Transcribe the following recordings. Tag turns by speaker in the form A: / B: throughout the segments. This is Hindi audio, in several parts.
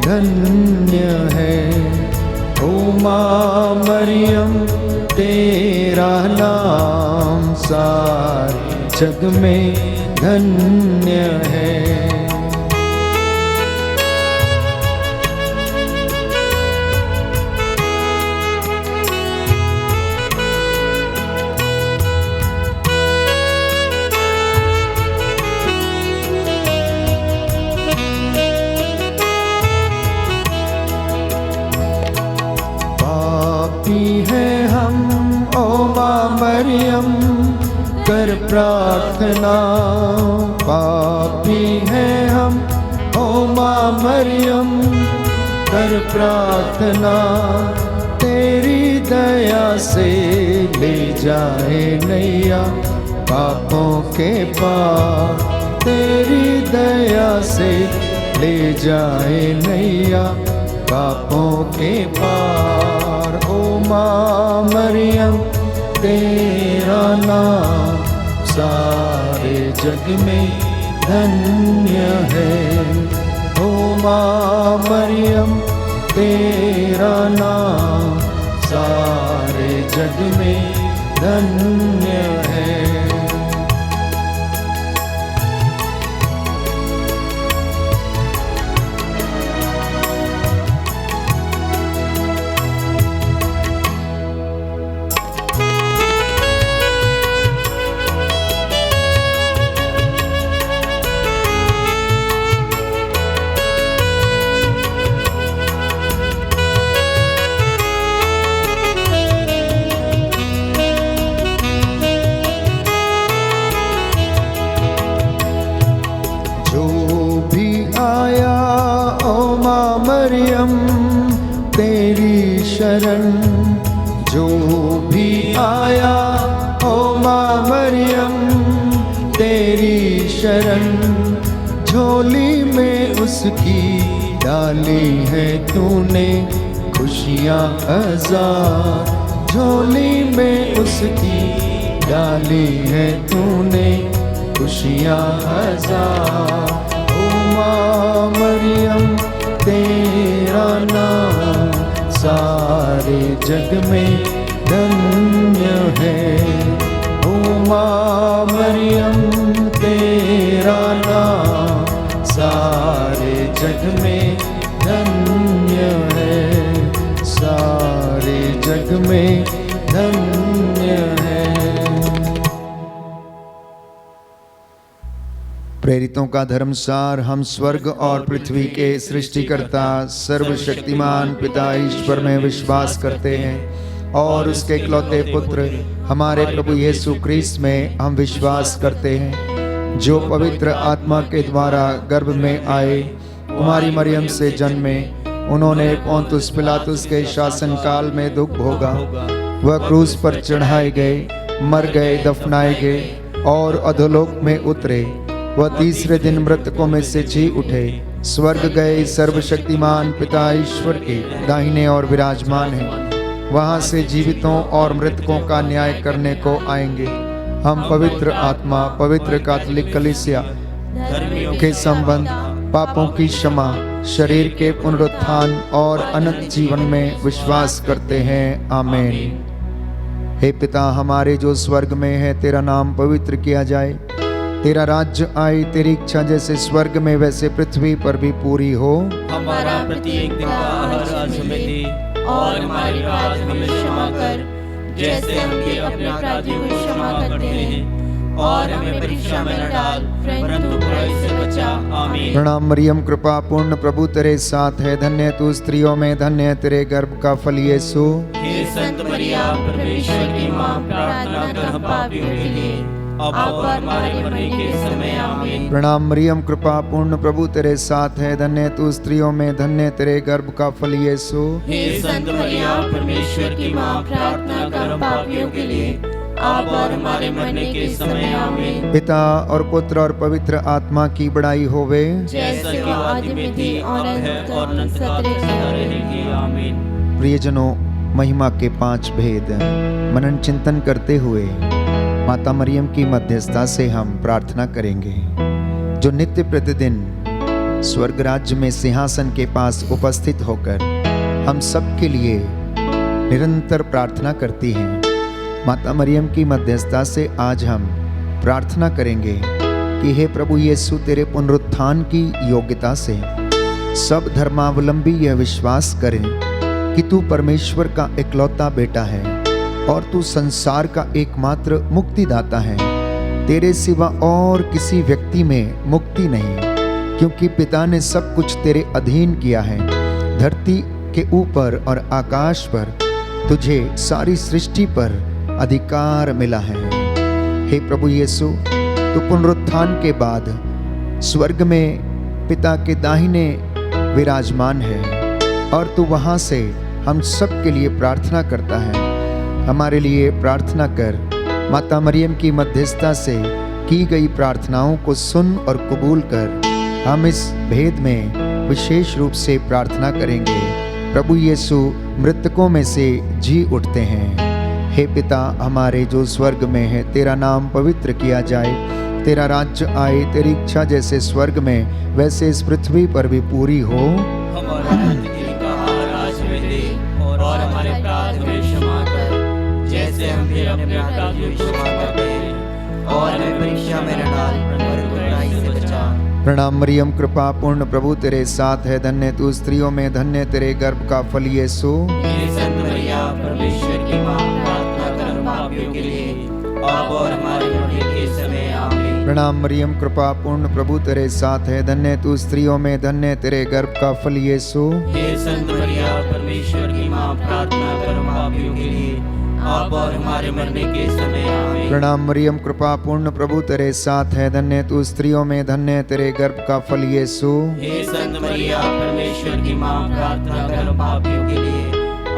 A: धन्य है। ओ माँ मरियम तेरा नाम सारे जग में धन्य है। है हम ओ माँ मरियम कर प्रार्थना, पापी है हम ओ माँ मरियम कर प्रार्थना। तेरी दया से ले जाए नैया पापों के पार, तेरी दया से ले जाए नैया पापों के पार। ओ माँ मरियम तेरा नाम सारे जग में धन्य है। ओ माँ मरियम तेरा नाम सारे जग में धन्य है। तेरी शरण जो भी आया ओ माँ मरियम तेरी शरण, झोली में उसकी डाली है तूने खुशियाँ हजार, झोली में उसकी डाली है तूने खुशियाँ हजार। ओ माँ मरियम तेरा नाम सारे जग में धन्य है। ओ माँ मरियम तेरा नाम सारे जग में धन्य है, सारे जग में धन्य है। प्रेरितों का धर्मसार। हम स्वर्ग और पृथ्वी के सृष्टिकर्ता सर्वशक्तिमान पिता ईश्वर में विश्वास करते हैं और उसके इकलौते पुत्र हमारे प्रभु यीशु क्रिस्त में हम विश्वास करते हैं, जो पवित्र आत्मा के द्वारा गर्भ में आए, कुमारी मरियम से जन्मे। उन्होंने पोंतुस पिलातुस के शासन काल में दुख भोगा, वह क्रूस पर चढ़ाए गए, मर गए, दफनाए गए और अधोलोक में उतरे। वह तीसरे दिन मृतकों में से जी उठे, स्वर्ग गए, सर्वशक्तिमान पिता ईश्वर के दाहिने और विराजमान हैं। वहां से जीवितों और मृतकों का न्याय करने को आएंगे। हम पवित्र आत्मा, पवित्र कैथोलिक कलीसिया के संबंध, पापों की क्षमा, शरीर के पुनरुत्थान और अनंत जीवन में विश्वास करते हैं। आमीन। हे पिता हमारे जो स्वर्ग में है, तेरा नाम पवित्र किया जाए, तेरा राज्य आए, तेरी इच्छा जैसे स्वर्ग में वैसे पृथ्वी पर भी पूरी हो।
B: हमारा प्रत्येक दिन का आहार आज हमें दे और हमारे अपराध हमें क्षमा कर, जैसे हम भी अपने अपराधियों को क्षमा करते हैं, और हमें परीक्षा में न डाल परंतु बुराई से बचा। आमीन।
A: प्रणाम मरियम कृपा पूर्ण प्रभु तेरे साथ है, धन्य तू स्त्रियों में, धन्य तेरे गर्भ का फल यीशु।
B: हे संत मरिया परमेश्वर की माँ, प्रार्थना कर हम पापियों के लिए अब और हमारे मरने के समय। आमीन।
A: प्रणाम मरियम कृपा पूर्ण प्रभु तेरे साथ है, धन्य तू स्त्रियों में, धन्य तेरे गर्भ का फल यीशु।
B: हे संत मरिया परमेश्वर की माँ, प्रार्थना कर हम पापियों के लिए अब और हमारे मरने के समय। आमीन।
A: पिता और पुत्र और पवित्र आत्मा की बड़ाई होवे,
B: जैसा कि आदि में थी और है और अनंत काल तक सदा रहेगी। आमीन।
A: प्रियजनों, महिमा के 5 भेद मनन चिंतन करते हुए माता मरियम की मध्यस्थता से हम प्रार्थना करेंगे, जो नित्य प्रतिदिन स्वर्ग राज्य में सिंहासन के पास उपस्थित होकर हम सब के लिए निरंतर प्रार्थना करती हैं। माता मरियम की मध्यस्थता से आज हम प्रार्थना करेंगे कि हे प्रभु यीशु, तेरे पुनरुत्थान की योग्यता से सब धर्मावलंबी यह विश्वास करें कि तू परमेश्वर का इकलौता बेटा है और तू संसार का एकमात्र मुक्तिदाता है। तेरे सिवा और किसी व्यक्ति में मुक्ति नहीं, क्योंकि पिता ने सब कुछ तेरे अधीन किया है। धरती के ऊपर और आकाश पर तुझे सारी सृष्टि पर अधिकार मिला है। हे प्रभु यीशु, तू पुनरुत्थान के बाद स्वर्ग में पिता के दाहिने विराजमान है और तू वहां से हम सब के लिए प्रार्थना करता है। हमारे लिए प्रार्थना कर। माता मरियम की मध्यस्थता से की गई प्रार्थनाओं को सुन और कबूल कर। हम इस भेद में विशेष रूप से प्रार्थना करेंगे। प्रभु यीशु मृतकों में से जी उठते हैं। हे पिता हमारे जो स्वर्ग में है, तेरा नाम पवित्र किया जाए, तेरा राज्य आए, तेरी इच्छा जैसे स्वर्ग में वैसे इस पृथ्वी पर भी पूरी हो।
B: हमारा प्रतिदिन का आहार आज हमें दे और हमारे अपराध हमें क्षमा कर, जैसे हम भी अपने अपराधियों को क्षमा करते हैं, और हमें परीक्षा में न डाल पर बुराई से बचा।
A: प्रणाम मरियम, कृपा पूर्ण प्रभु तेरे साथ है, धन्य तू स्त्रियों में, धन्य तेरे गर्भ का फल यीशु।
B: हे संत मरिया परमेश्वर की मां, प्रार्थना कर हम पापियों के लिए अब और हमारे मरने के समय आमीन।
A: प्रणाम मरियम, कृपा पूर्ण प्रभु तेरे साथ है, धन्य तू स्त्रियों में, धन्य तेरे गर्भ का फल यीशु।
B: हे संत मरिया परमेश्वर की मां, प्रार्थना कर हम पापियों के लिए अब और हमारे मरने के समय आमीन।
A: प्रणाम मरियम, कृपा पूर्ण प्रभु तेरे साथ है, धन्य तू स्त्रियों में, धन्य तेरे गर्भ का फल यीशु।
B: हे संत मरिया परमेश्वर की मां, प्रार्थना कर हम पापियों के लिए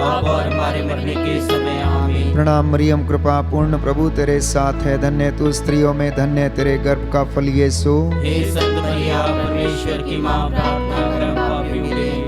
B: अब और हमारे मरने के समय आमीन।
A: प्रणाम मरियम, कृपा पूर्ण प्रभु तेरे साथ है, धन्य तू स्त्रियों में, धन्य तेरे गर्भ का फल यीशु।
B: हे संत मरिया परमेश्वर की मां, प्रार्थना कर हम पापियों के लिए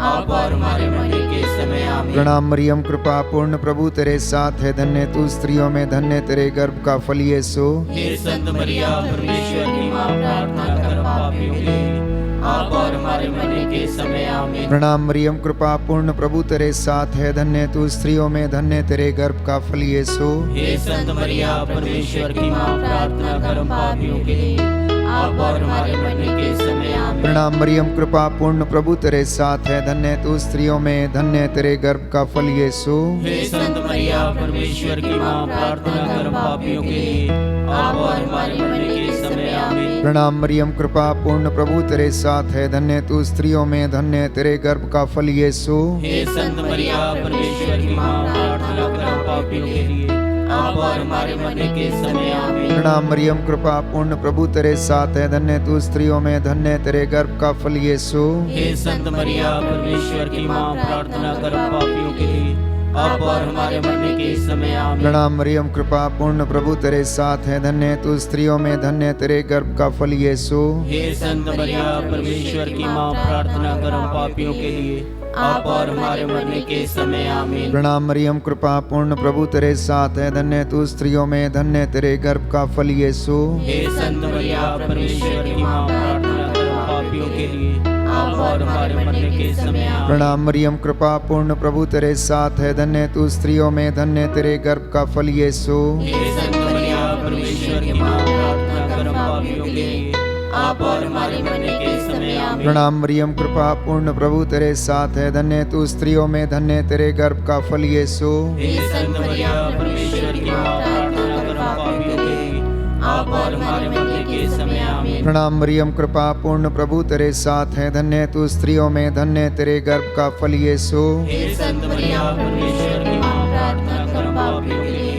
B: अब और हमारे मरने के समय आमीन।
A: प्रणाम मरियम, कृपा पूर्ण प्रभु तेरे साथ है, धन्य तू स्त्रियों में, धन्य तेरे गर्भ का फल यीशु।
B: हे संत मरिया परमेश्वर की मां, प्रार्थना कर हम पापियों के लिए अब और हमारे मरने के समय आमीन।
A: प्रणाम मरियम, कृपा पूर्ण प्रभु तेरे साथ है, धन्य तू स्त्रियों में, धन्य तेरे गर्भ का फल यीशु।
B: हे संत मरिया परमेश्वर की मां, प्रार्थना कर हम पापियों के लिए अब और हमारे मरने के समय आमीन।
A: प्रणाम मरियम, कृपा पूर्ण प्रभु तेरे साथ है, धन्य तू स्त्रियों में, धन्य तेरे गर्भ का फल यीशु।
B: हे संत मरिया परमेश्वर की मां, प्रार्थना कर हम पापियों के लिए अब और हमारे मरने के समय आमीन।
A: प्रणाम मरियम, कृपा पूर्ण प्रभु तेरे साथ है, धन्य तू स्त्रियों में, धन्य तेरे गर्भ का फल यीशु।
B: हे संत मरिया परमेश्वर की मां, प्रार्थना कर हम पापियों के लिए अब और हमारे मरने के समय आमीन।
A: प्रणाम मरियम, कृपा पूर्ण प्रभु तेरे साथ है, धन्य तू स्त्रियों में, धन्य तेरे गर्भ का फल यीशु।
B: हे संत मरिया परमेश्वर की मां, प्रार्थना कर हम पापियों के लिए अब और हमारे मरने के समय आमीन।
A: प्रणाम मरियम, कृपा पूर्ण प्रभु तेरे साथ है, धन्य तू स्त्रियों में, धन्य तेरे गर्भ का फल यीशु।
B: हे संत मरिया परमेश्वर की मां, प्रार्थना कर हम पापियों के लिए अब और हमारे मरने के समय आमीन।
A: प्रणाम मरियम, कृपा पूर्ण प्रभु तेरे साथ है, धन्य तू स्त्रियों में, धन्य तेरे गर्भ का फल यीशु।
B: हे संत मरिया परमेश्वर की मां, प्रार्थना कर हम पापियों के लिए अब और हमारे मरने के समय आमीन।
A: प्रणाम मरियम, कृपा पूर्ण प्रभु तेरे साथ है, धन्य तू स्त्रियों में, धन्य तेरे गर्भ का फल यीशु।
B: हे संत मरिया परमेश्वर की मां, प्रार्थना कर हम पापियों के लिए अब और हमारे मरने के समय आमीन।
A: प्रणाम मरियम, कृपा पूर्ण प्रभु तेरे साथ है, धन्य तू स्त्रियों में, धन्य तेरे गर्भ का फल यीशु।
B: हे संत मरिया परमेश्वर की मां, प्रार्थना कर हम पापियों के लिए अब और हमारे मरने के समय आमीन।
A: प्रणाम मरियम, कृपा पूर्ण प्रभु तेरे साथ है, धन्य तू स्त्रियों में, धन्य तेरे गर्भ का फल यीशु।
B: हे संत मरिया परमेश्वर की मां, प्रार्थना कर हम पापियों के लिए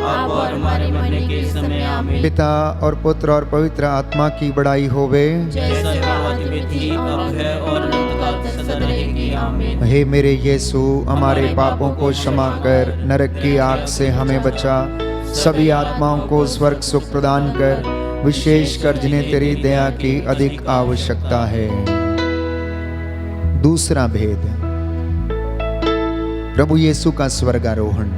B: अब और हमारे मरने के समय आमीन।
A: पिता और पुत्र और पवित्र आत्मा की बड़ाई होवे।
B: जैसा आदि में थी, अब है और अनंत काल तक सदा रहेगी आमीन।
A: हे मेरे यीशु, हमारे पापों को क्षमा कर, नरक की आग से हमें बचा, सभी आत्माओं को स्वर्ग सुख प्रदान कर, विशेष कर जिन्हें तेरी दया की अधिक आवश्यकता है। दूसरा भेद, प्रभु यीशु का स्वर्गारोहण।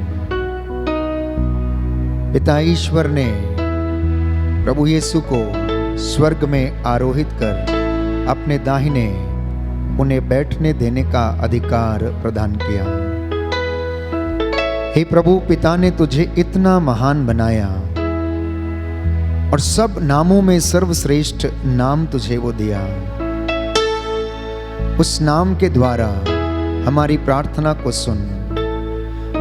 A: पिता ईश्वर ने प्रभु यीशु को स्वर्ग में आरोहित कर अपने दाहिने उन्हें बैठने देने का अधिकार प्रदान किया। हे प्रभु, पिता ने तुझे इतना महान बनाया और सब नामों में सर्वश्रेष्ठ नाम तुझे वो दिया। उस नाम के द्वारा हमारी प्रार्थना को सुन,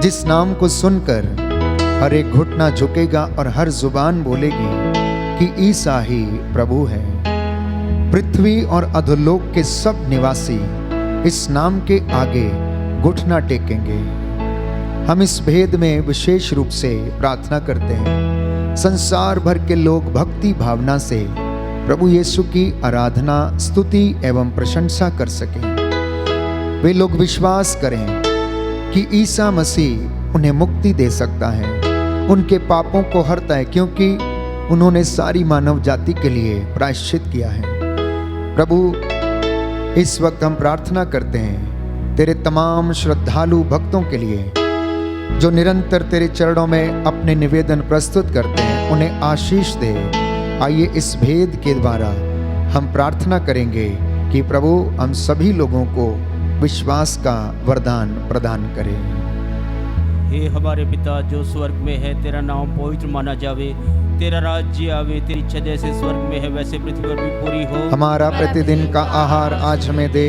A: जिस नाम को सुनकर हर एक घुटना झुकेगा और हर जुबान बोलेगी कि ईसा ही प्रभु है। पृथ्वी और अधोलोक के सब निवासी इस नाम के आगे घुटना टेकेंगे। हम इस भेद में विशेष रूप से प्रार्थना करते हैं, संसार भर के लोग भक्ति भावना से प्रभु यीशु की आराधना, स्तुति एवं प्रशंसा कर सकें। वे लोग विश्वास करें कि ईसा मसीह उन्हें मुक्ति दे सकता है, उनके पापों को हरता है, क्योंकि उन्होंने सारी मानव जाति के लिए प्रायश्चित किया है। प्रभु, इस वक्त हम प्रार्थना करते हैं तेरे तमाम श्रद्धालु भक्तों के लिए जो निरंतर तेरे चरणों में अपने निवेदन प्रस्तुत करते हैं, उन्हें आशीष दे। आइए इस भेद के द्वारा हम प्रार्थना करेंगे कि प्रभु हम सभी लोगों को विश्वास का वरदान प्रदान करें।
C: हे हमारे पिता जो स्वर्ग में है, तेरा नाम पवित्र माना जावे, तेरा राज्य आवे, तेरी इच्छा जैसे स्वर्ग में है वैसे पृथ्वी पर भी पूरी हो।
A: हमारा प्रतिदिन का आहार आज हमें दे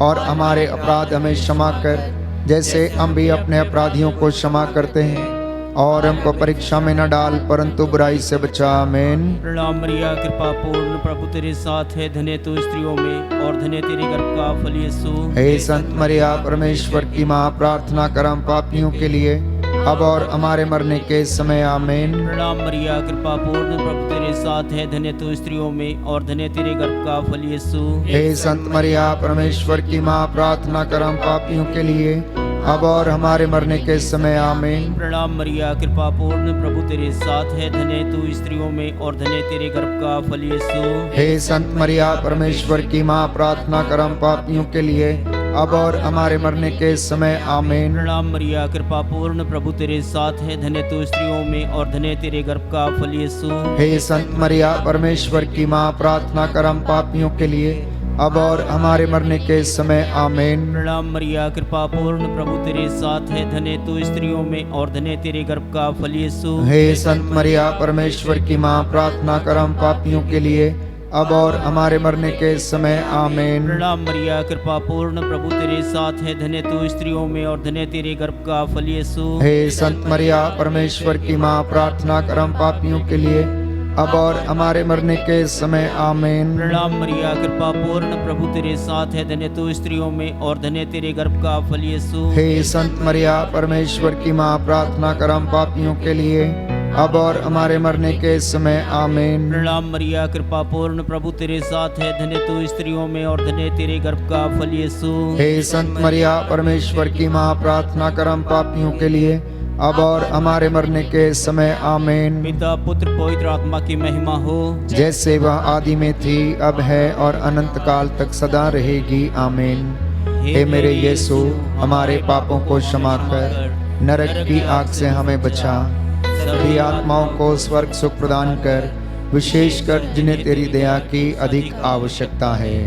A: और हमारे अपराध हमें क्षमा कर, जैसे हम भी अपने अपराधियों को क्षमा करते हैं, और हमको परीक्षा में न डाल परंतु बुराई से बचा। आमीन।
C: प्रणाम मरिया, कृपा पूर्ण प्रभु तेरे साथ है, धन्य तू स्त्रियों में और धन्य तेरे गर्भ का फल यीशु।
A: हे संत मरिया, परमेश्वर की माँ, प्रार्थना कर हम पापियों के लिए अब और हमारे मरने के समय। आमीन।
C: प्रणाम मरिया, कृपा पूर्ण प्रभु तेरे साथ है, धन्य तू स्त्रियों में और धन्य तेरे गर्भ का फल यीशु।
A: हे संत मरिया, परमेश्वर की माँ, प्रार्थना कर हम पापियों के लिए अब और हमारे मरने के समय। आमीन।
C: प्रणाम मरिया, कृपा पूर्ण प्रभु तेरे साथ है, धन्य तू स्त्रियों में और धन्य तेरे गर्भ का फल यीशु।
A: हे संत मरिया, परमेश्वर की माँ, प्रार्थना कर हम पापियों के लिए अब और हमारे मरने के समय। आमीन।
C: प्रणाम मरिया, कृपा पूर्ण प्रभु तेरे साथ है, धन्य तू स्त्रियों में और धन्य तेरे गर्भ का फल यीशु।
A: हे संत मरिया, परमेश्वर की माँ, प्रार्थना कर हम पापियों के लिए अब और हमारे मरने के समय। आमीन।
C: प्रणाम मरिया, कृपा पूर्ण प्रभु तेरे साथ है, धन्य तू स्त्रियों में और धन्य तेरे गर्भ का फल यीशु।
A: हे संत मरिया, परमेश्वर की माँ, प्रार्थना कर हम पापियों के लिए अब और हमारे मरने के समय। आमीन।
C: प्रणाम मरिया, कृपा पूर्ण प्रभु तेरे साथ है, धन्य तू स्त्रियों में और धन्य तेरे गर्भ का फल यीशु।
A: हे संत मरिया, परमेश्वर की माँ, प्रार्थना कर हम पापियों के लिए अब और हमारे मरने के समय। आमीन।
C: प्रणाम मरिया, कृपा पूर्ण प्रभु तेरे साथ है, धन्य तू स्त्रियों में और धन्य तेरे गर्भ का फल यीशु।
A: हे संत मरिया, परमेश्वर की माँ, प्रार्थना कर हम पापियों के लिए अब और हमारे मरने के समय। आमीन।
C: प्रणाम मरिया, कृपा पूर्ण प्रभु तेरे साथ है, धन्य तू स्त्रियों में और धन्य तेरे गर्भ का फल यीशु।
A: हे संत मरिया, परमेश्वर की माँ, प्रार्थना कर हम पापियों के लिए अब और हमारे मरने के समय। आमीन।
C: पिता पुत्र पवित्र आत्मा की महिमा हो,
A: जैसे वह आदि में थी, अब है और अनंत काल तक सदा रहेगी। आमीन। हे मेरे यीशु, हमारे पापों को क्षमा कर, नरक की आग से हमें बचा, सभी आत्माओं को स्वर्ग सुख प्रदान कर, विशेषकर जिन्हें तेरी दया की अधिक आवश्यकता है।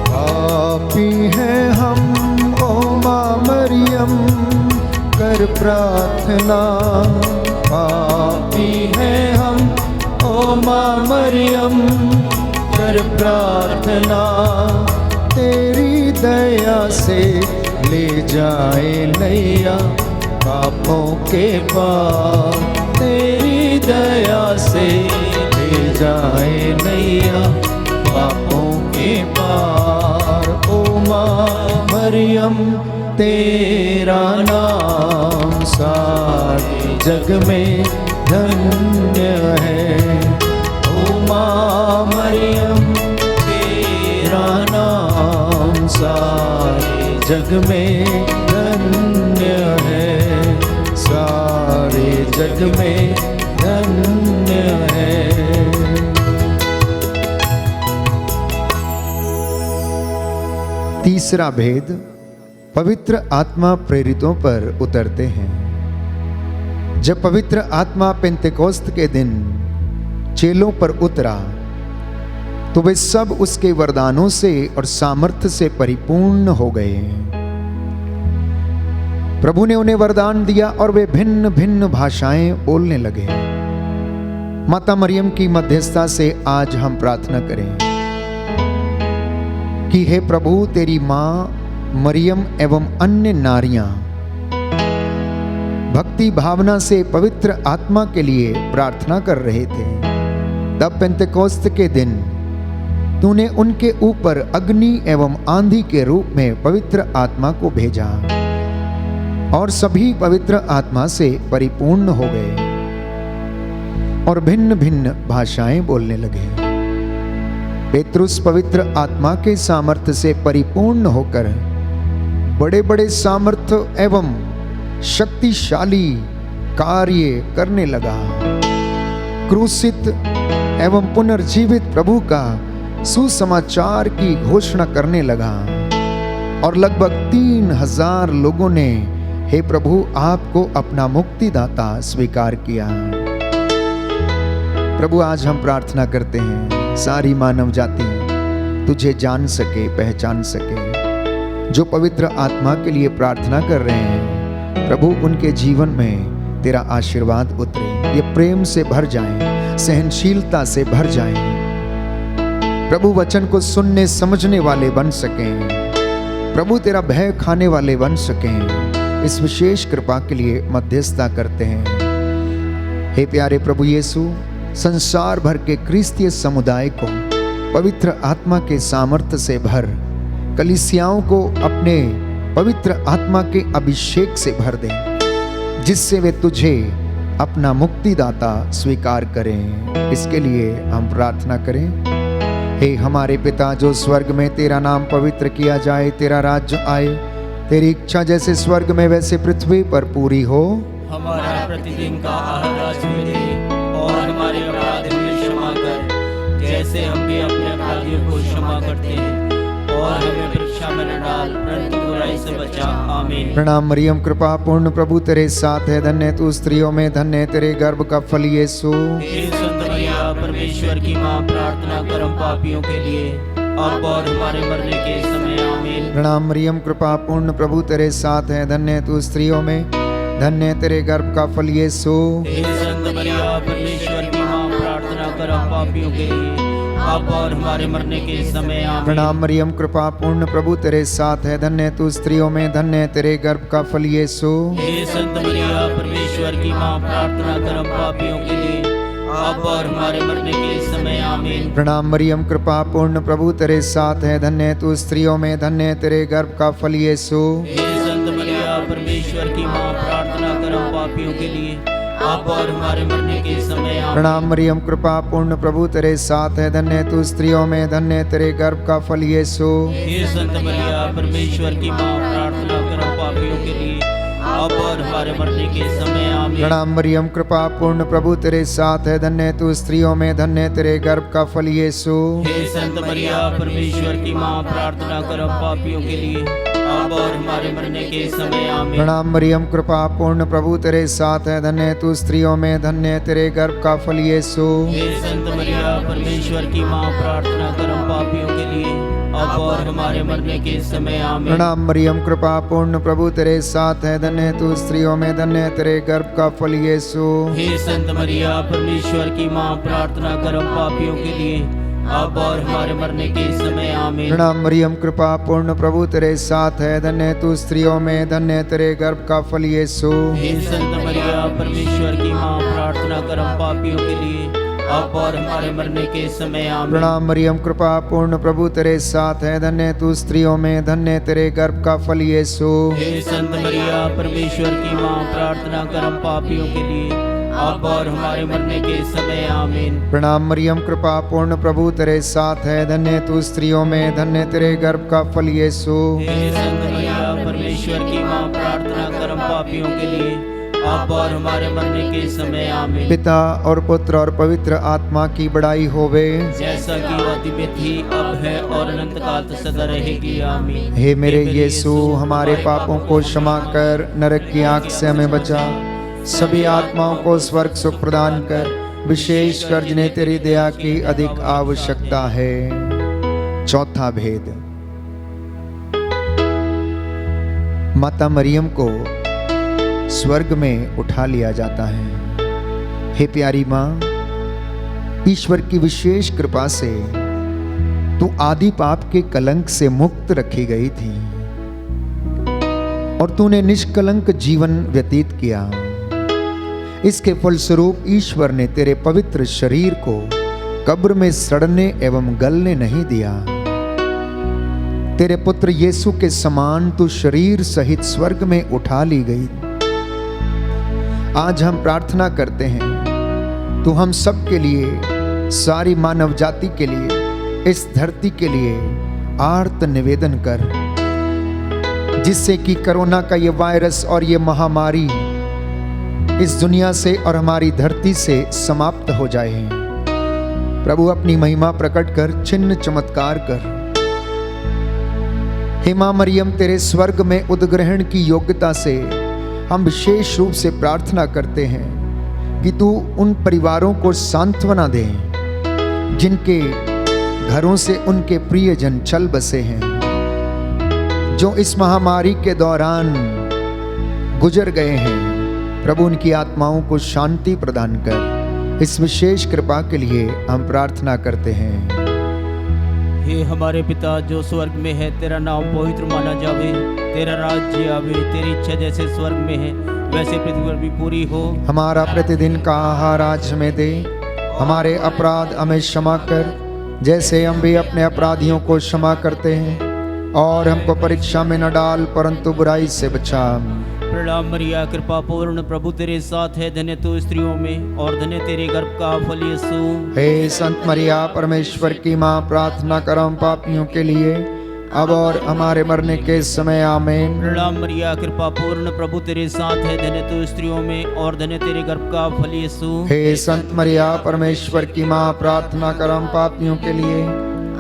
A: पापी हैं हम, ओ माँ मरियम, कर प्रार्थना। पापी हैं हम, ओ माँ मरियम, कर प्रार्थना। तेरी दया से ले जाए नैया पापों के पार, तेरी दया से ले जाए नैया पापों के पार। ओ माँ मरियम, तेरा नाम सारे जग में धन्य है। ओ माँ मरियम, तेरा नाम सारे जग में धन्य है, सारे जग में धन्य है। तीसरा भेद, पवित्र आत्मा प्रेरितों पर उतरते हैं। जब पवित्र आत्मा पेंतेकोस्त के दिन चेलों पर उतरा तो वे सब उसके वरदानों से और सामर्थ्य से परिपूर्ण हो गए। प्रभु ने उन्हें वरदान दिया और वे भिन्न भिन्न भाषाएं बोलने लगे। माता मरियम की मध्यस्थता से आज हम प्रार्थना करें कि हे प्रभु, तेरी मां मरियम एवं अन्य नारियां भक्ति भावना से पवित्र आत्मा के लिए प्रार्थना कर रहे थे। तब पेंतेकोस्त के दिन तूने उनके ऊपर अग्नि एवं आंधी के रूप में पवित्र आत्मा को भेजा और सभी पवित्र आत्मा से परिपूर्ण हो गए और भिन्न भिन्न भाषाएं बोलने लगे। पेतरुस पवित्र आत्मा के सामर्थ्य से परिपूर्ण होकर बड़े बड़े सामर्थ्य एवं शक्तिशाली कार्य करने लगा। क्रूसित एवं पुनर्जीवित प्रभु का सुसमाचार की घोषणा करने लगा और लगभग 3000 लोगों ने हे प्रभु आपको अपना मुक्तिदाता स्वीकार किया। प्रभु, आज हम प्रार्थना करते हैं सारी मानव जाति तुझे जान सके, पहचान सके। जो पवित्र आत्मा के लिए प्रार्थना कर रहे हैं प्रभु, उनके जीवन में तेरा आशीर्वाद उतरे, ये प्रेम से भर जाएं, सहनशीलता से भर जाएं। प्रभु, वचन को सुनने समझने वाले बन सकें। प्रभु, तेरा भय खाने वाले बन सकें। इस विशेष कृपा के लिए मध्यस्थता करते हैं। हे प्यारे प्रभु यीशु, संसार भर के क्रिस्तीय समुदाय को पवित्र आत्मा के सामर्थ्य से भर, कलीसियाओं को अपने पवित्र आत्मा के अभिषेक से भर दे, जिससे वे तुझे अपना मुक्तिदाता स्वीकार करें। इसके लिए हम प्रार्थना करें। हे हमारे पिता जो स्वर्ग में, तेरा नाम पवित्र किया जाए, तेरा राज्य आए, तेरी इच्छा जैसे स्वर्ग में वैसे पृथ्वी पर पूरी हो।
C: हमारा प्रतिदिन का आहार आज हमें दे और हमारे अपराध हमें क्षमा कर, जैसे हम भी अपने अपराधियों को क्षमा करते हैं, और हमें परीक्षा में न डाल, परंतु बुराई से बचा। आमीन।
A: प्रणाम मरियम, कृपा पूर्ण प्रभु तेरे साथ है, धन्य तू स्त्रियों में, धन्य तेरे गर्भ का फल यीशु।
C: हे संत मरिया, परमेश्वर की मां, प्रार्थना कर हम पापियों के लिए, अब और हमारे मरने के समय। आमीन।
A: प्रणाम मरियम, कृपा पूर्ण प्रभु तेरे साथ है, धन्य तू स्त्रियों में, धन्य तेरे गर्भ का फल यीशु।
C: हे संत मरिया, परमेश्वर की मां, प्रार्थना कर हम पापियों के लिए, अब और हमारे मरने के समय। आमीन।
A: प्रणाम मरियम, कृपा पूर्ण प्रभु तेरे साथ है, धन्य तू स्त्रियों में, धन्य तेरे गर्भ का फल यीशु।
C: हे संत मरिया, परमेश्वर की मां, प्रार्थना कर हम पापियों के लिए, अब और हमारे मरने के समय। आमीन।
A: प्रणाम मरियम, कृपा पूर्ण प्रभु तेरे साथ है, धन्य तू स्त्रियों में, धन्य तेरे गर्भ का फल यीशु।
C: हे संत मरिया, परमेश्वर की मां, प्रार्थना कर हम पापियों के लिए, अब और हमारे मरने के समय। आमीन।
A: प्रणाम मरियम, कृपा पूर्ण प्रभु तेरे साथ है, धन्य तू स्त्रियों में, धन्य तेरे गर्भ का फल यीशु।
C: हे संत मरिया, परमेश्वर की मां, प्रार्थना कर हम पापियों के लिए, अब और हमारे मरने के समय। आमीन।
A: प्रणाम मरियम, कृपा पूर्ण प्रभु तेरे साथ है, धन्य तू स्त्रियों में, धन्य तेरे गर्भ का फल यीशु।
C: हे संत मरिया, परमेश्वर की मां, प्रार्थना कर हम पापियों के लिए, अब और हमारे मरने के समय। आमीन।
A: प्रणाम मरियम, कृपा पूर्ण प्रभु तेरे साथ है, धन्य तू स्त्रियों में, धन्य तेरे गर्भ का फल यीशु।
C: हे संत मरिया, परमेश्वर की मां, प्रार्थना कर हम पापियों के लिए, अब और हमारे मरने के समय। आमीन।
A: प्रणाम मरियम, कृपा पूर्ण प्रभु तेरे साथ है, धन्य तू स्त्रियों में, धन्य तेरे गर्भ का फल यीशु।
C: हे संत मरिया, परमेश्वर की मां, प्रार्थना कर हम पापियों के लिए, अब और हमारे मरने के समय। आमीन।
A: प्रणाम मरियम, कृपा पूर्ण प्रभु तेरे साथ है, धन्य तू स्त्रियों में, धन्य तेरे गर्भ का फल यीशु।
C: हे संत मरिया, परमेश्वर की मां, प्रार्थना कर हम पापियों के लिए, अब और हमारे मरने के समय। आमीन।
A: प्रणाम मरियम, कृपा पूर्ण प्रभु तेरे साथ है, धन्य तू स्त्रियों में, धन्य तेरे गर्भ का फल यीशु।
C: हे संत मरिया, परमेश्वर की मां, प्रार्थना कर हम पापियों के लिए, अब और हमारे मरने के समय। आमीन।
A: प्रणाम मरियम, कृपा पूर्ण प्रभु तेरे साथ है, धन्य तू स्त्रियों में, धन्य तेरे गर्भ का फल यीशु।
C: हे संत मरिया, परमेश्वर की मां, प्रार्थना कर हम पापियों के लिए, अब और हमारे मरने के समय आमीन।
A: पिता और पुत्र और पवित्र आत्मा की बड़ाई होवे,
C: जैसा कि आदि में थी, अब है और अनंत काल तक सदा रहेगी, आमीन।
A: हे मेरे यीशु, हमारे पापों को क्षमा कर, नरक की आग से हमें बचा, सभी आत्माओं को स्वर्ग सुख प्रदान कर, विशेष कर जिन्हें तेरी दया की अधिक आवश्यकता है। चौथा भेद, माता मरियम को स्वर्ग में उठा लिया जाता है। हे प्यारी माँ, ईश्वर की विशेष कृपा से तू आदि पाप के कलंक से मुक्त रखी गई थी और तूने निष्कलंक जीवन व्यतीत किया। इसके फलस्वरूप ईश्वर ने तेरे पवित्र शरीर को कब्र में सड़ने एवं गलने नहीं दिया। तेरे पुत्र यीशु के समान तू शरीर सहित स्वर्ग में उठा ली गई। आज हम प्रार्थना करते हैं, तू हम सब के लिए, सारी मानव जाति के लिए, इस धरती के लिए आर्त निवेदन कर, जिससे कि कोरोना का ये वायरस और ये महामारी इस दुनिया से और हमारी धरती से समाप्त हो जाए। प्रभु अपनी महिमा प्रकट कर, चिन्ह चमत्कार कर। हे मां मरियम, तेरे स्वर्ग में उद्ग्रहण की योग्यता से हम विशेष रूप से प्रार्थना करते हैं कि तू उन परिवारों को सांत्वना दे जिनके घरों से उनके प्रियजन चल बसे हैं, जो इस महामारी के दौरान गुजर गए हैं। प्रभु उनकी आत्माओं को शांति प्रदान कर, इस विशेष कृपा के लिए हम प्रार्थना करते हैं।
C: हे हमारे पिता जो स्वर्ग में है, तेरा नाम पवित्र माना जावे, तेरा राज्य आवे, तेरी इच्छा जैसे स्वर्ग में है वैसे पृथ्वी पर भी पूरी हो।
A: हमारा प्रतिदिन का आहार आज हमें दे, हमारे अपराध हमें क्षमा कर, जैसे हम भी अपने अपराधियों को क्षमा करते हैं, और हमको परीक्षा में न डाल परंतु बुराई से बचा।
C: प्रणाम मरिया, कृपा पूर्ण, प्रभु तेरे साथ है, धन्य तू स्त्रियों में और धन्य तेरे गर्भ का फल यीशु।
A: हे संत मरिया, परमेश्वर की माँ, प्रार्थना करो हम पापियों के लिए, अब और हमारे मरने के समय आमीन।
C: प्रणाम मरिया, कृपा पूर्ण, प्रभु तेरे साथ है, धन्य तू स्त्रियों में और धन्य तेरे गर्भ का फल यीशु।
A: हे संत मरिया, परमेश्वर की माँ, प्रार्थना करो हम पापियों के लिए,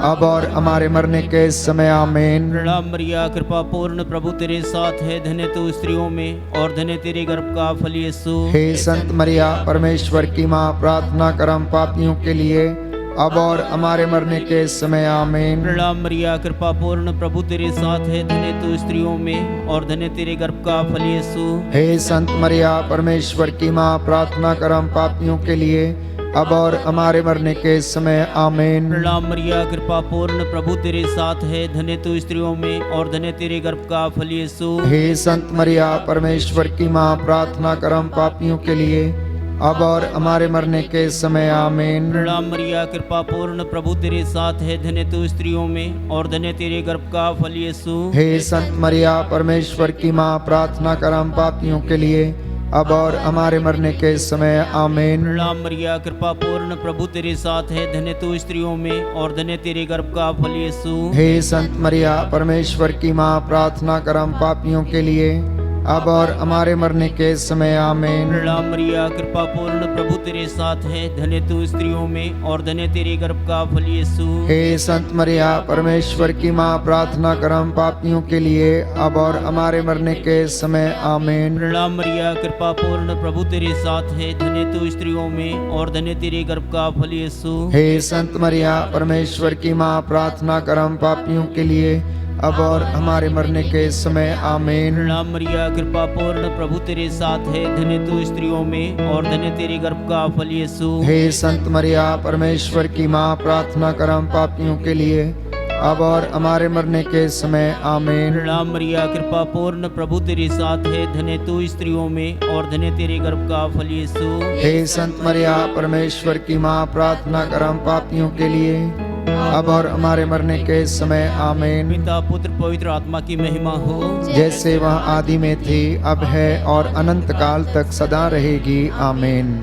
A: अब और हमारे मरने के समय आमीन।
C: प्रणाम मरिया, कृपा पूर्ण, प्रभु तेरे साथ है, धन्य तू स्त्रियों में और धन्य तेरे गर्भ का फल यीशु।
A: हे संत मरिया, परमेश्वर की माँ, प्रार्थना करो हम पापियों के लिए, अब और हमारे मरने के समय आमीन।
C: प्रणाम मरिया, कृपा पूर्ण, प्रभु तेरे साथ है, धन्य तू स्त्रियों में और धन्य तेरे गर्भ का फल यीशु।
A: हे संत मरिया, परमेश्वर की माँ, प्रार्थना करो हम पापियों के लिए, अब और हमारे मरने के समय आमीन।
C: प्रणाम मरिया, कृपा पूर्ण, प्रभु तेरे साथ है, धन्य तू स्त्रियों में और धन्य तेरे गर्भ का फल यीशु।
A: हे संत मरिया, परमेश्वर की माँ, प्रार्थना करो हम पापियों के लिए, अब और हमारे मरने के समय आमीन।
C: प्रणाम मरिया, कृपा पूर्ण, प्रभु तेरे साथ है, धन्य तू स्त्रियों में और धन्य तेरे गर्भ का फल यीशु।
A: हे संत मरिया, परमेश्वर की माँ, प्रार्थना करो हम पापियों के लिए, अब और हमारे मरने के समय आमीन।
C: प्रणाम मरिया, कृपा पूर्ण, प्रभु तेरे साथ है, धन्य तू स्त्रियों में और धन्य तेरे गर्भ का फल यीशु।
A: हे संत मरिया, परमेश्वर की माँ, प्रार्थना करो हम पापियों के लिए, अब और हमारे मरने के समय आमीन।
C: प्रणाम मरिया, कृपा पूर्ण, प्रभु तेरे साथ है, धन्य तू स्त्रियों में और धन्य तेरे गर्भ का फल यीशु।
A: हे संत मरिया, परमेश्वर की माँ, प्रार्थना करो हम पापियों के लिए, अब और हमारे मरने के समय आमीन।
C: प्रणाम मरिया, कृपा पूर्ण, प्रभु तेरे साथ है, धन्य तू स्त्रियों में और धन्य तेरे गर्भ का फल यीशु।
A: हे संत मरिया, परमेश्वर की माँ, प्रार्थना करो हम पापियों के लिए, अब और हमारे मरने के समय आमीन।
C: प्रणाम मरिया, कृपा पूर्ण, प्रभु तेरे साथ है, धन्य तू स्त्रियों में और धन्य तेरे गर्भ का फल यीशु।
A: हे संत मरिया, परमेश्वर की माँ, प्रार्थना करो हम पापियों के लिए, अब और हमारे मरने के समय आमीन।
C: प्रणाम मरिया, कृपा पूर्ण, प्रभु तेरे साथ है, धन्य तू स्त्रियों में और धन्य तेरे गर्भ का फल यीशु।
A: हे संत मरिया, परमेश्वर की माँ, प्रार्थना करो हम पापियों के लिए, अब और हमारे मरने के समय आमीन।
C: पिता पुत्र पवित्र आत्मा की महिमा हो,
A: जैसे वह आदि में थी, अब है और अनंत काल तक सदा रहेगी आमीन।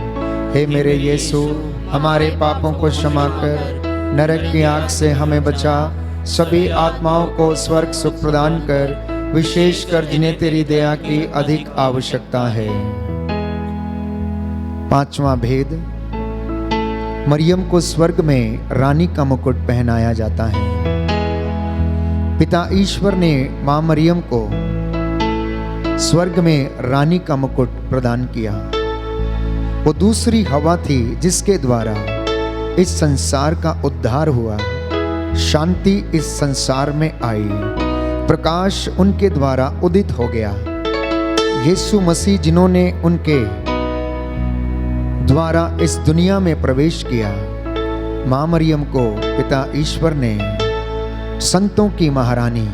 A: हे मेरे यीशु, हमारे पापों को क्षमा कर, नरक की आग से हमें बचा, सभी आत्माओं को स्वर्ग सुख प्रदान कर, विशेष कर जिन्हें तेरी दया की अधिक आवश्यकता है। पांचवां भेद, मरियम को स्वर्ग में रानी का मुकुट पहनाया जाता है। पिता ईश्वर ने मां मरियम को स्वर्ग में रानी का मुकुट प्रदान किया। वो दूसरी हवा थी जिसके द्वारा इस संसार का उद्धार हुआ, शांति इस संसार में आई, प्रकाश उनके द्वारा उदित हो गया। यीशु मसीह जिन्होंने उनके द्वारा इस दुनिया में प्रवेश किया, मां मरियम को पिता ईश्वर ने संतों की महारानी,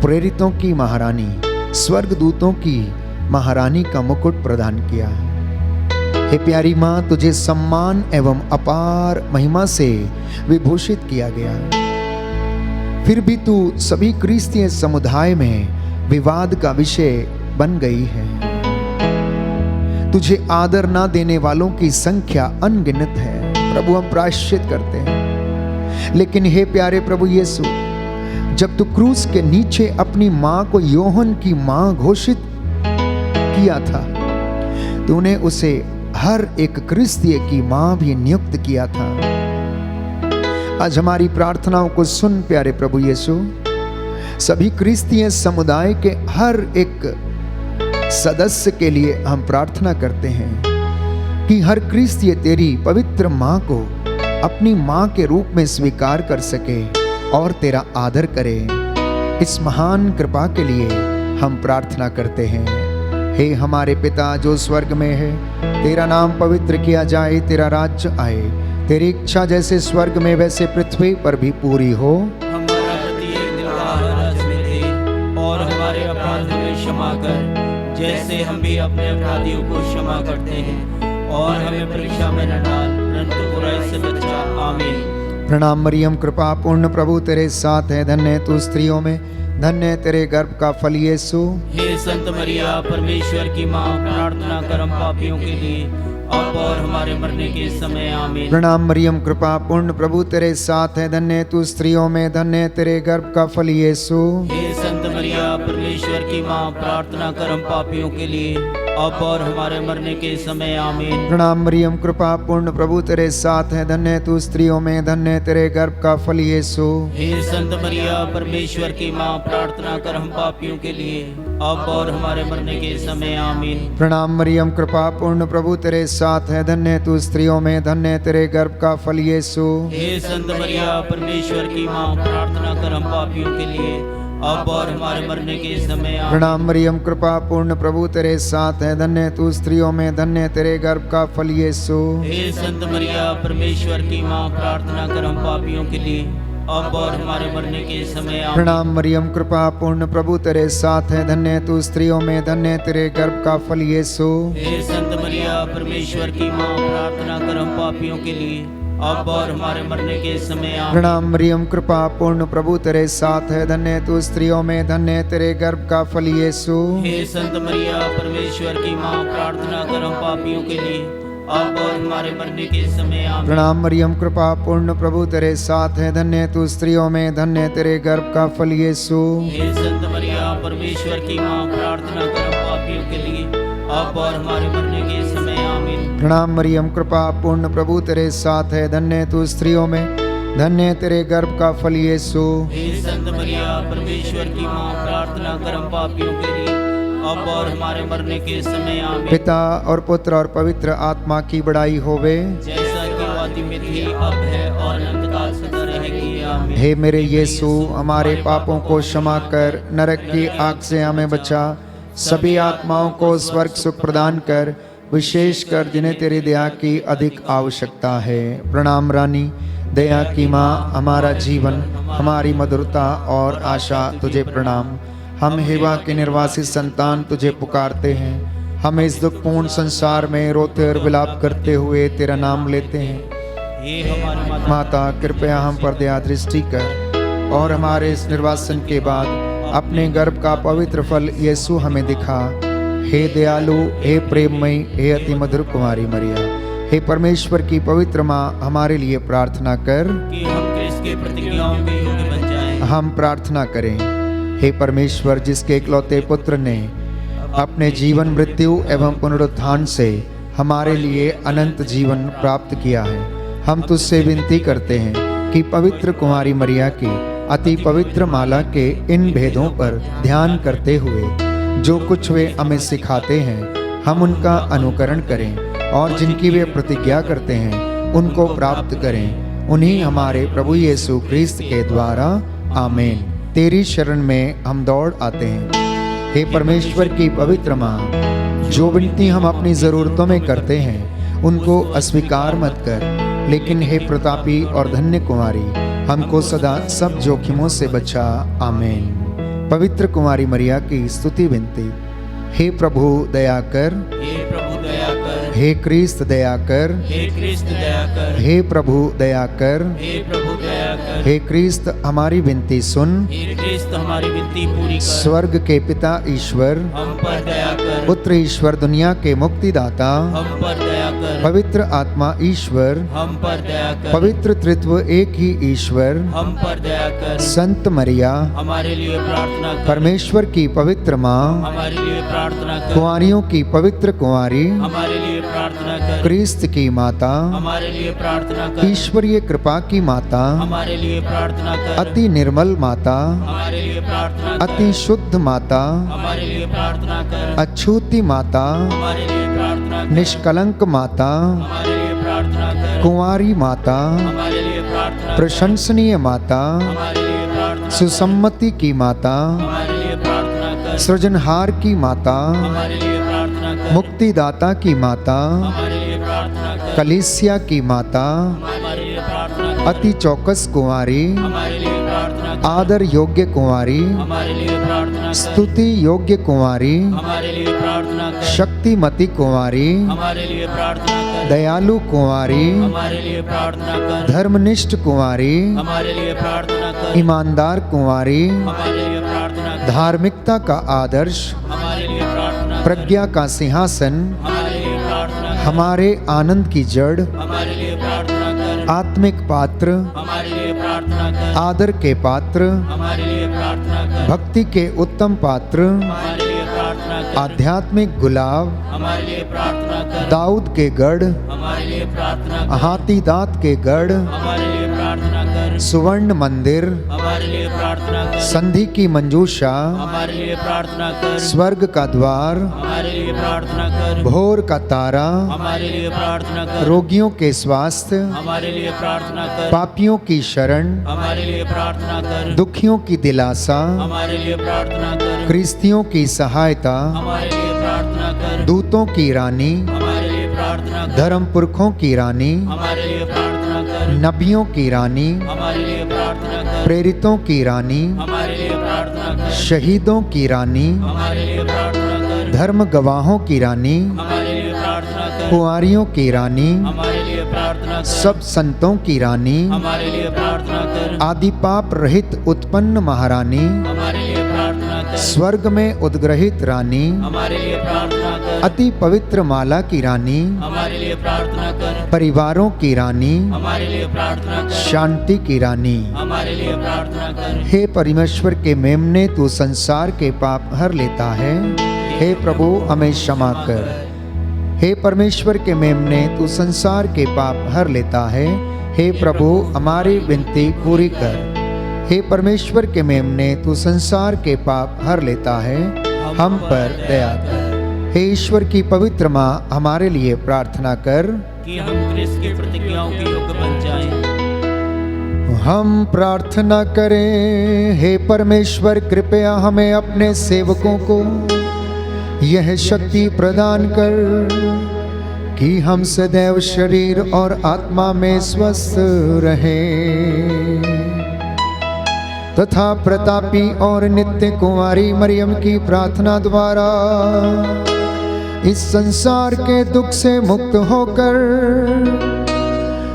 A: प्रेरितों की महारानी, स्वर्गदूतों की महारानी का मुकुट प्रदान किया। हे प्यारी मां, तुझे सम्मान एवं अपार महिमा से विभूषित किया गया। फिर भी तू सभी क्रिस्तीय समुदाय में विवाद का विषय बन गई है। तुझे आदर ना देने वालों की संख्या अनगिनत है। प्रभु, हम प्रायश्चित करते हैं। लेकिन हे प्यारे प्रभु यीशु, जब तू क्रूस के नीचे अपनी मां को योहन की मां घोषित किया था, तूने उसे हर एक क्रिस्तीय की मां भी नियुक्त किया था। आज हमारी प्रार्थनाओं को सुन प्यारे प्रभु यीशु। सभी क्रिस्तीय समुदाय के हर एक सदस्य के लिए हम प्रार्थना करते हैं कि हर क्रिस्तीय तेरी पवित्र मां को अपनी मां के रूप में स्वीकार कर सके और तेरा आदर करे। इस महान कृपा के लिए हम प्रार्थना करते हैं। हे हमारे पिता जो स्वर्ग में है, तेरा नाम पवित्र किया जाए, तेरा राज्य आए, तेरी इच्छा जैसे स्वर्ग में वैसे पृथ्वी पर भी पूरी हो।
C: हमारा प्रत्येक दिन का आहार आज हमें दे, और हमारे अपराध हमें क्षमा कर जैसे हम भी अपने अपराधियों को क्षमा करते हैं, और हमें परीक्षा में न डाल परंतु बुराई से बचा। आमीन।
A: प्रणाम मरियम, कृपा पूर्ण प्रभु तेरे साथ है, धन्य है तू स्त्रियों में, धन्य है तेरे गर्भ का फल यीशु।
C: हे संत मरिया परमेश्वर की माँ, प्रार्थना कर हम पापियों के लिए अब और हमारे मरने के समय। आमीन।
A: प्रणाम मरियम, कृपा पूर्ण प्रभु तेरे साथ है, धन्य है तू स्त्रियों में, धन्य है तेरे गर्भ का फल यीशु।
C: हे संत मरिया परमेश्वर की माँ, प्रार्थना कर हम पापियों के लिए अब और हमारे मरने के समय। आमीन।
A: प्रणाम मरियम, कृपा पूर्ण प्रभु तेरे साथ है, धन्य है तू स्त्रियों में, धन्य है तेरे गर्भ का फल यीशु।
C: हे संत मरिया परमेश्वर की माँ, प्रार्थना कर हम पापियों के लिए अब और हमारे मरने के समय। आमीन।
A: प्रणाम मरियम, कृपा पूर्ण प्रभु तेरे साथ है, धन्य है तू स्त्रियों में, धन्य है तेरे गर्भ का फल यीशु।
C: हे संत मरिया परमेश्वर की माँ, प्रार्थना कर हम पापियों के लिए अब और हमारे मरने के समय। आमीन।
A: प्रणाम मरियम, कृपा पूर्ण प्रभु तेरे साथ है, धन्य है तू स्त्रियों में, धन्य है तेरे गर्भ का फल यीशु।
C: हे संत मरिया परमेश्वर की माँ, प्रार्थना कर हम पापियों के लिए अब और हमारे मरने के समय। आमीन।
A: प्रणाम मरियम, कृपा पूर्ण प्रभु तेरे साथ है, धन्य है तू स्त्रियों में, धन्य है तेरे गर्भ का फल यीशु।
C: हे संत मरिया परमेश्वर की माँ, प्रार्थना कर हम पापियों के लिए अब और हमारे मरने के समय। आमीन।
A: प्रणाम मरियम, कृपा पूर्ण प्रभु तेरे साथ है, धन्य है तू स्त्रियों में, धन्य है तेरे गर्भ का फल यीशु।
C: हे संत मरिया परमेश्वर की माँ, प्रार्थना कर हम पापियों के लिए अब और हमारे मरने के समय। आमीन।
A: प्रणाम मरियम, कृपा पूर्ण प्रभु तेरे साथ है, धन्य है तू स्त्रियों में, धन्य है तेरे गर्भ का फल यीशु।
C: हे संत मरिया परमेश्वर की माँ, प्रार्थना कर हम पापियों के लिए अब और हमारे मरने के समय। आमीन।
A: प्रणाम मरियम, कृपा पूर्ण प्रभु तेरे साथ है, धन्य है तू स्त्रियों में, धन्य है तेरे गर्भ का फल यीशु।
C: हे संत मरिया परमेश्वर की माँ, प्रार्थना कर हम पापियों के लिए अब और हमारे मरने के समय। आमीन।
A: पिता और पुत्र और पवित्र आत्मा की बड़ाई होवे।
C: जैसा कि आदि में थी, अब है और अनंत काल सदा रहेगी। आमीन।
A: हे मेरे यीशु, हमारे पापों को क्षमा कर, नरक की आग से हमें बचा, सभी आत्माओं को स्वर्ग सुख प्रदान कर, विशेष कर जिन्हें तेरी दया की अधिक आवश्यकता है। प्रणाम रानी, दया की माँ, हमारा जीवन, हमारी मधुरता और आशा तुझे प्रणाम। हम हेवा के निर्वासित संतान तुझे पुकारते हैं। हम इस दुखपूर्ण संसार में रोते और विलाप करते हुए तेरा नाम लेते हैं।
C: हे हमारी
A: माता, कृपया हम पर दया दृष्टि कर और हमारे इस निर्वासन के बाद अपने गर्भ का पवित्र फल यीशु हमें दिखा। हे दयालु, हे प्रेममयी, हे अति मधुर कुमारी मरिया, हे परमेश्वर की पवित्र माँ, हमारे लिए प्रार्थना कर
C: कि हम क्रिस्त के प्रतिज्ञाओं के योग्य बन जाएं।
A: हम प्रार्थना करें। हे परमेश्वर, जिसके इकलौते पुत्र ने अपने जीवन, मृत्यु एवं पुनरुत्थान से हमारे लिए अनंत जीवन प्राप्त किया है। हम तुझसे विनती करते हैं कि पवित्र कुमारी मरिया की अति पवित्र माला के इन भेदों पर ध्यान करते हुए जो कुछ वे हमें सिखाते हैं हम उनका अनुकरण करें और जिनकी वे प्रतिज्ञा करते हैं उनको प्राप्त करें। उन्हीं हमारे प्रभु यीशु ख्रीस्त के द्वारा आमीन। तेरी शरण में हम दौड़ आते हैं। हे परमेश्वर की पवित्र माँ, जो विनती हम अपनी ज़रूरतों में करते हैं उनको अस्वीकार मत कर, लेकिन हे प्रतापी और धन्य कुमारी, हमको सदा सब जोखिमों से बचा। आमीन। पवित्र कुमारी मरिया की स्तुति विनती। हे प्रभु दया कर,
C: हे प्रभु दया कर,
A: हे क्रिस्त दया कर,
C: हे क्रिस्त दया कर,
A: हे प्रभु दया कर,
C: हे प्रभु दया कर,
A: हे क्रिस्त हमारी विनती सुन।
C: हे क्रिस्त हमारी विनती पूरी कर।
A: स्वर्ग के पिता ईश्वर,
C: हम पर दया कर।
A: पुत्र ईश्वर दुनिया के मुक्तिदाता,
C: हम पर दया कर।
A: पवित्र आत्मा ईश्वर,
C: हम पर दया कर।
A: पवित्र त्रित्व एक ही ईश्वर,
C: हम पर दया कर।
A: संत मरिया,
C: हमारे लिए प्रार्थना कर।
A: परमेश्वर की पवित्र माँ,
C: हमारे लिए प्रार्थना कर।
A: कुंवारियों की पवित्र कुंवारी,
C: हमारे लिए प्रार्थना कर।
A: क्रिस्त की माता,
C: हमारे लिए प्रार्थना कर।
A: ईश्वरीय कृपा की माता,
C: हमारे लिए प्रार्थना कर।
A: अति निर्मल माता,
C: हमारे लिए प्रार्थना कर।
A: अति शुद्ध माता,
C: हमारे लिए प्रार्थना कर।
A: अछूती माता,
C: हमारे लिए प्रार्थना कर।
A: निष्कलंक माता,
C: हमारे लिए प्रार्थना कर।
A: कुंवारी माता,
C: हमारे लिए प्रार्थना कर।
A: प्रशंसनीय माता,
C: हमारे लिए प्रार्थना कर।
A: सुसम्मति की माता,
C: हमारे लिए प्रार्थना कर।
A: सृजनहार की माता,
C: हमारे लिए प्रार्थना कर।
A: मुक्तिदाता की माता,
C: हमारे लिए प्रार्थना कर।
A: कलीसिया की माता,
C: हमारे लिए प्रार्थना कर।
A: अति चौकस कुंवारी,
C: हमारे लिए प्रार्थना कर।
A: आदर योग्य कुंवारी,
C: हमारे लिए प्रार्थना कर।
A: स्तुति योग्य कुंवारी,
C: हमारे लिए प्रार्थना कर।
A: शक्तिमती कुंवारी,
C: हमारे लिए प्रार्थना कर।
A: दयालु कुंवारी,
C: हमारे लिए प्रार्थना कर।
A: धर्मनिष्ठ कुंवारी,
C: हमारे लिए प्रार्थना कर।
A: ईमानदार कुंवारी,
C: हमारे लिए प्रार्थना कर।
A: धार्मिकता का आदर्श,
C: हमारे लिए प्रार्थना कर।
A: प्रज्ञा का सिंहासन,
C: हमारे लिए प्रार्थना कर।
A: हमारे आनंद की जड़,
C: हमारे लिए प्रार्थना कर।
A: आत्मिक पात्र,
C: हमारे लिए प्रार्थना कर।
A: आदर के पात्र,
C: हमारे लिए प्रार्थना कर।
A: भक्ति के उत्तम पात्र,
C: हमारे लिए प्रार्थना कर।
A: आध्यात्मिक गुलाब,
C: हमारे लिए प्रार्थना कर।
A: दाऊद के गढ़,
C: हमारे लिए प्रार्थना कर।
A: हाथी दांत के गढ़,
C: हमारे लिए प्रार्थना कर।
A: सुवर्ण मंदिर,
C: हमारे लिए प्रार्थना कर।
A: संधि की मंजूषा,
C: हमारे लिए प्रार्थना कर।
A: स्वर्ग का द्वार,
C: हमारे लिए प्रार्थना कर।
A: भोर का तारा,
C: हमारे लिए प्रार्थना कर।
A: रोगियों के स्वास्थ्य,
C: हमारे लिए प्रार्थना कर।
A: पापियों की शरण,
C: हमारे लिए प्रार्थना कर।
A: दुखियों की दिलासा,
C: हमारे लिए प्रार्थना कर।
A: क्रिस्तियों की सहायता,
C: हमारे लिए प्रार्थना कर।
A: दूतों की रानी,
C: हमारे लिए प्रार्थना कर।
A: धर्म पुरखों की रानी,
C: हमारे लिए प्रार्थना कर।
A: नबियों की रानी,
C: हमारे लिए प्रार्थना कर।
A: प्रेरितों की रानी,
C: हमारे लिए प्रार्थना कर।
A: शहीदों की रानी,
C: हमारे लिए प्रार्थना कर।
A: धर्म गवाहों की रानी,
C: हमारे लिए प्रार्थना कर।
A: कुंवारियों की रानी,
C: हमारे लिए प्रार्थना कर।
A: सब संतों की रानी,
C: हमारे लिए प्रार्थना कर।
A: आदि पाप रहित उत्पन्न महारानी,
C: हमारे लिए प्रार्थना कर।
A: स्वर्ग में उद्ग्रहित रानी,
C: हमारे लिए प्रार्थना कर।
A: अति पवित्र माला की रानी,
C: हमारे लिए प्रार्थना कर।
A: परिवारों की रानी,
C: हमारे लिए प्रार्थना कर।
A: शांति की रानी।
C: हमारे लिए प्रार्थना कर।
A: हे परमेश्वर के मेमने, तू संसार के पाप हर लेता है, हे प्रभु हमें क्षमा कर। हे परमेश्वर के मेमने, तू संसार के पाप हर लेता है, हे प्रभु हमारी विनती पूरी कर। हे परमेश्वर के मेमने, तू संसार के पाप हर लेता है, हम पर दया कर। हे ईश्वर की पवित्र माँ, हमारे लिए प्रार्थना कर
C: कि हम क्रिस्त की प्रतिज्ञाओं के योग्य बन जाएं।
A: हम प्रार्थना करें। हे परमेश्वर, कृपया हमें अपने सेवकों को यह शक्ति प्रदान कर कि हम सदैव शरीर और आत्मा में स्वस्थ रहें, तथा प्रतापी और नित्य कुंवारी मरियम की प्रार्थना द्वारा इस संसार के दुख से मुक्त होकर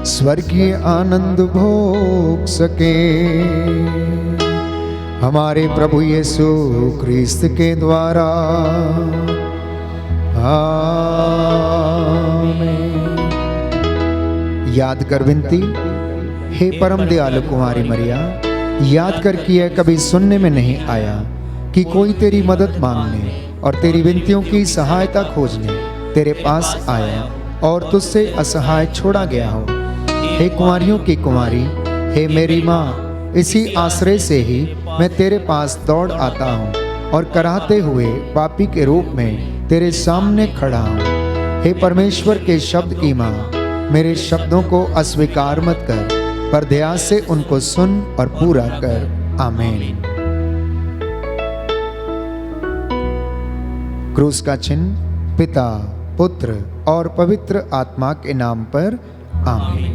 A: स्वर्गीय आनंद भोग सके। हमारे प्रभु यीशु ख्रीस्त के द्वारा। आमीन। याद कर विनती। हे परम दयालु कुमारी मरिया, याद कर कि यह कभी सुनने में नहीं आया कि कोई तेरी मदद मांगने और तेरी विनतियों की सहायता खोजने तेरे पास आया और तुझसे असहाय छोड़ा गया हो। हे कुंवारियों की कुंवारी, हे मेरी माँ, इसी आश्रय से ही मैं तेरे पास दौड़ आता हूँ और कराहते हुए पापी के रूप में तेरे सामने खड़ा हूँ। हे परमेश्वर के शब्द की माँ, मेरे शब्दों को अस्वीकार मत कर, पर ध्यान से उनको सुन और पूरा कर। आमीन। क्रूस का चिन्ह पिता, पुत्र और पवित्र आत्मा के नाम पर। आमीन।